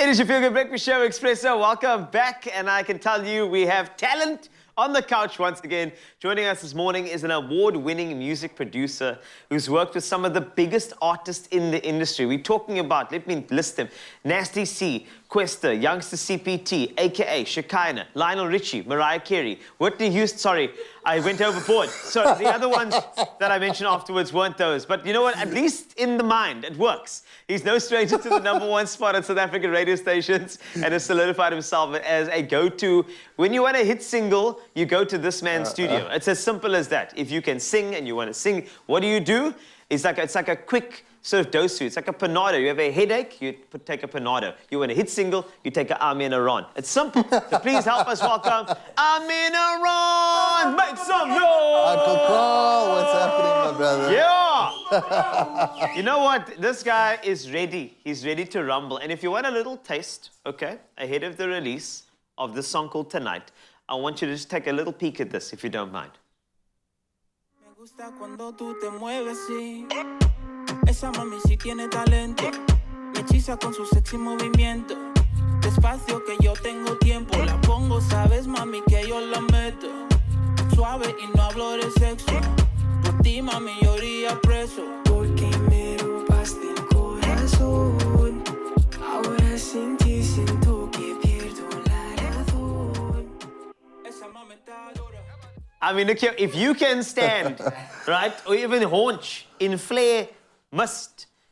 It is your Feel Good Breakfast Show, Expresso. Welcome back, and I can tell you we have talent on the couch once again. Joining us this morning is an award-winning music producer who's worked with some of the biggest artists in the industry. We're talking about, let me list them, Nasty C, Questa, Youngster CPT, a.k.a. Shekinah, Lionel Richie, Mariah Carey, Whitney Houston. Sorry, I went overboard. So the other ones that I mentioned afterwards weren't those. But you know what? At least in the mind, it works. He's no stranger to the #1 spot on South African radio stations and has solidified himself as a go-to. When you want a hit single, you go to this man's studio. It's as simple as that. If you can sing and you want to sing, what do? It's like a quick sort of dose. It's like a panado. You have a headache, you take a panado. You want a hit single, you take a Ameen Harron. It's simple. So please help us welcome Ameen Harron. Make some noise. Uncle Carl, what's happening, my brother? Yeah. You know what? This guy is ready. He's ready to rumble. And if you want a little taste, okay, ahead of the release of this song called Tonight, I want you to just take a little peek at this, if you don't mind. Me gusta cuando tú te mueves, sí. Esa mami sí tiene talento. Me hechiza con su sexy movimiento. Despacio que yo tengo tiempo. La pongo, sabes, mami, que yo la meto. Suave y no hablo de sexo. Por ti, mami, yo iría preso. Porque me robaste el corazón. Ahora sin ti siento que pierdo la razón. Esa mami está dura. I mean, look here, if you can stand, right, or even haunch in flare,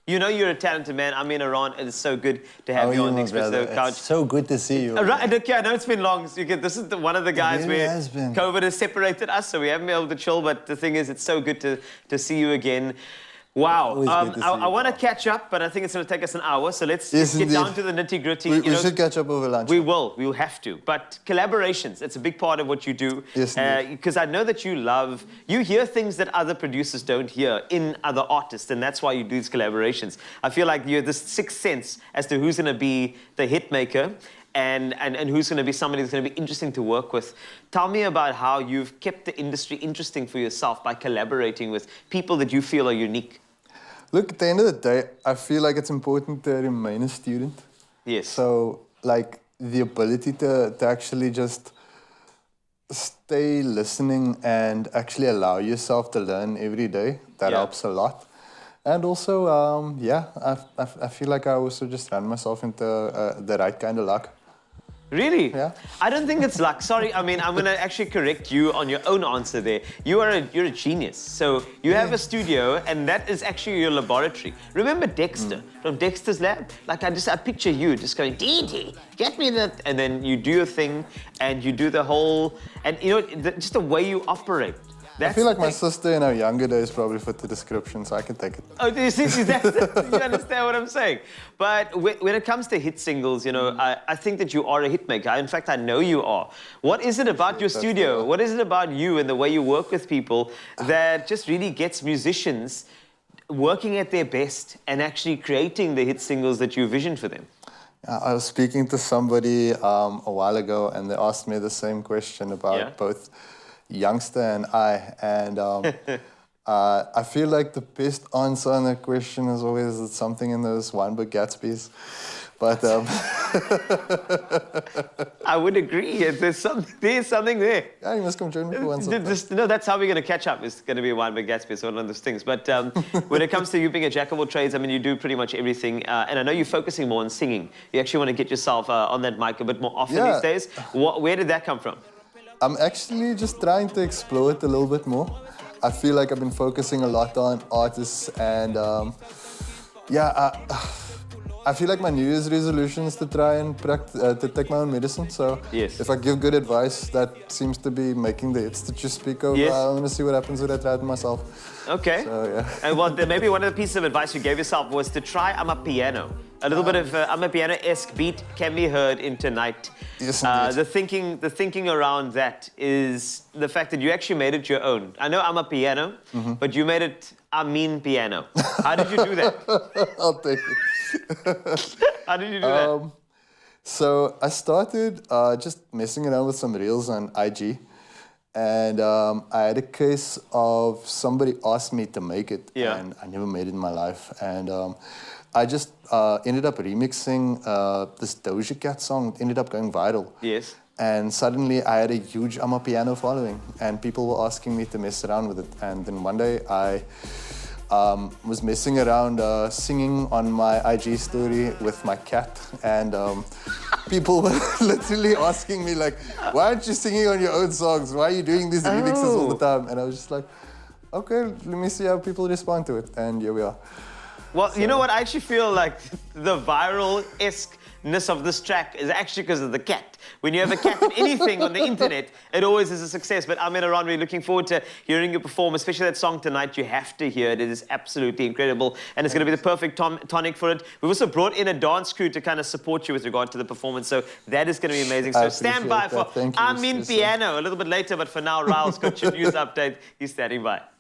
you know you're a talented man. Ameen Harron, it is so good to have you on the Expresso couch. It's so good to see you. Right, okay, I know it's been long. This is one of the guys really where has been. COVID has separated us, so we haven't been able to chill, but the thing is, it's so good to see you again. Wow. Always good to see I you, want to Carl. catch up, but I think it's going to take us an hour, so let's Yes, get indeed. down to the nitty-gritty. We should catch up over lunch. We will have to. But collaborations, it's a big part of what you do. Yes, because I know that you hear things that other producers don't hear in other artists, and that's why you do these collaborations. I feel like you have this sixth sense as to who's going to be the hit maker and who's going to be somebody that's going to be interesting to work with. Tell me about how you've kept the industry interesting for yourself by collaborating with people that you feel are unique. Look, at the end of the day, I feel like it's important to remain a student. Yes. So, like, the ability to actually just stay listening and actually allow yourself to learn every day, that helps a lot. And also, yeah, I feel like I also just ran myself into the right kind of luck. Really? Yeah. I don't think it's luck. Sorry, I mean, I'm going to actually correct you on your own answer there. You're a genius. So you have a studio, and that is actually your laboratory. Remember Dexter from Dexter's Lab? Like, I picture you just going, Dee, get me that. And then you do your thing, and you do the whole, and you know, just the way you operate. I feel like my sister in her younger days probably fit the description, so I can take it. Oh, you understand what I'm saying? But when it comes to hit singles, you know, I think that you are a hit maker. In fact, I know you are. What is it about your studio? What is it about you and the way you work with people that just really gets musicians working at their best and actually creating the hit singles that you visioned for them? I was speaking to somebody a while ago, and they asked me the same question about both Youngster and I, and I feel like the best answer on that question is always something in those Weinberg Gatsby's, but I would agree. There's something there. Yeah, you must come join me for once. No, that's how we're going to catch up. It's going to be a Weinberg Gatsby, it's one of those things. But when it comes to you being a jack of all trades, I mean, you do pretty much everything. And I know you're focusing more on singing. You actually want to get yourself on that mic a bit more often these days. Where did that come from? I'm actually just trying to explore it a little bit more. I feel like I've been focusing a lot on artists, and I feel like my New Year's resolution is to try and to take my own medicine. So if I give good advice, that seems to be making the hits that you speak of. I want to see what happens when I try it myself. Okay. So, yeah. And well, maybe one of the pieces of advice you gave yourself was to try Amapiano. A little bit of Amapiano-esque beat can be heard in Tonight. Yes, indeed. The thinking around that is the fact that you actually made it your own. I know Amapiano, but you made it Ameen Piano. How did you do that? I'll take it. How did you do that? So I started just messing around with some reels on IG. And I had a case of somebody asked me to make it, Yeah. and I never made it in my life. And I just ended up remixing this Doja Cat song. It ended up going viral. Yes. And suddenly I had a huge Amapiano following, and people were asking me to mess around with it. And then one day I was messing around singing on my IG story with my cat, and people were literally asking me like, why aren't you singing on your own songs? Why are you doing these remixes all the time? And I was just like, okay, let me see how people respond to it, and here we are. Well, you know what? I actually feel like the viral-esque-ness of this track is actually because of the cat. When you have a cat in anything on the internet, it always is a success. But Ameen Harron, we're looking forward to hearing you perform, especially that song tonight. You have to hear it. It is absolutely incredible. And it's going to be the perfect tonic for it. We've also brought in a dance crew to kind of support you with regard to the performance. So that is going to be amazing. So stand by for Ameen Piano a little bit later. But for now, Raul's got your news update. He's standing by.